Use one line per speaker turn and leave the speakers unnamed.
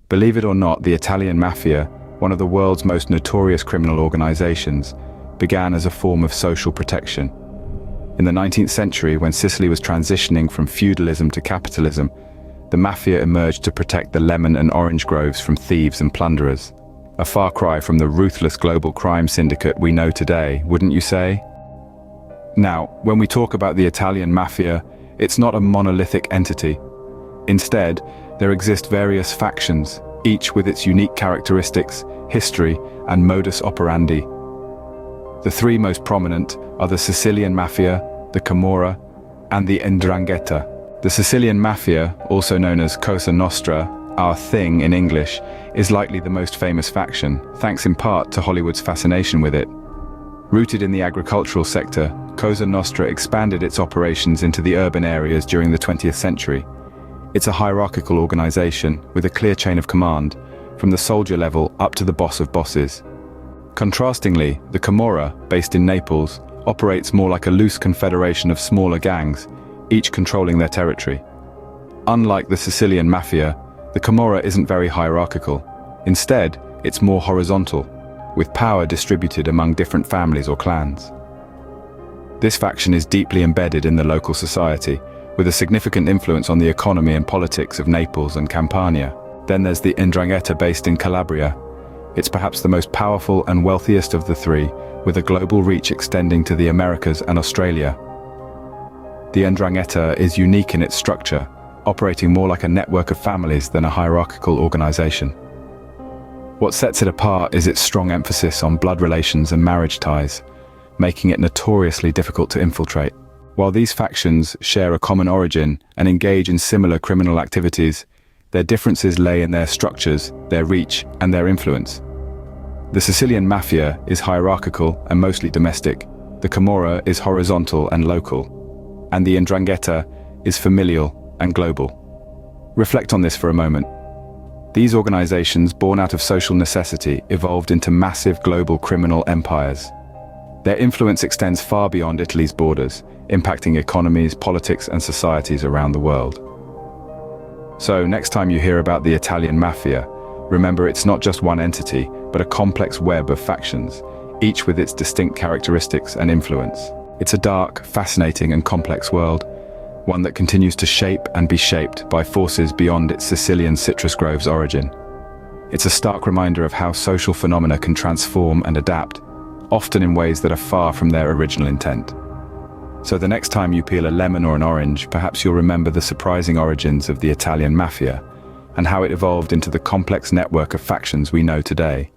Believe it or not, the Italian Mafia, one of the world's most notorious criminal organizations, began as a form of social protection. In the 19th century, when Sicily was transitioning from feudalism to capitalism, the Mafia emerged to protect the lemon and orange groves from thieves and plunderers. A far cry from the ruthless global crime syndicate we know today, wouldn't you say? Now, when we talk about the Italian Mafia, it's not a monolithic entity. Instead, there exist various factions, each with its unique characteristics, history, and modus operandi. The three most prominent are the Sicilian Mafia, the Camorra, and the 'Ndrangheta. The Sicilian Mafia, also known as Cosa Nostra, Our Thing in English, is likely the most famous faction, thanks in part to Hollywood's fascination with it. Rooted in the agricultural sector, Cosa Nostra expanded its operations into the urban areas during the 20th century. It's a hierarchical organization with a clear chain of command, from the soldier level up to the boss of bosses. Contrastingly, the Camorra, based in Naples, operates more like a loose confederation of smaller gangs, each controlling their territory. Unlike the Sicilian Mafia, the Camorra isn't very hierarchical. Instead, it's more horizontal, with power distributed among different families or clans. This faction is deeply embedded in the local society, with a significant influence on the economy and politics of Naples and Campania. Then there's the 'Ndrangheta based in Calabria. It's perhaps the most powerful and wealthiest of the three, with a global reach extending to the Americas and Australia. The 'Ndrangheta is unique in its structure, operating more like a network of families than a hierarchical organization. What sets it apart is its strong emphasis on blood relations and marriage ties, making it notoriously difficult to infiltrate. While these factions share a common origin and engage in similar criminal activities, their differences lay in their structures, their reach, and their influence. The Sicilian Mafia is hierarchical and mostly domestic, the Camorra is horizontal and local, and the 'Ndrangheta is familial and global. Reflect on this for a moment. These organizations, born out of social necessity, evolved into massive global criminal empires. Their influence extends far beyond Italy's borders, impacting economies, politics, and societies around the world. So, next time you hear about the Italian Mafia, remember it's not just one entity, but a complex web of factions, each with its distinct characteristics and influence. It's a dark, fascinating, and complex world, one that continues to shape and be shaped by forces beyond its Sicilian citrus grove's origin. It's a stark reminder of how social phenomena can transform and adapt, often in ways that are far from their original intent. So the next time you peel a lemon or an orange, perhaps you'll remember the surprising origins of the Italian Mafia and how it evolved into the complex network of factions we know today.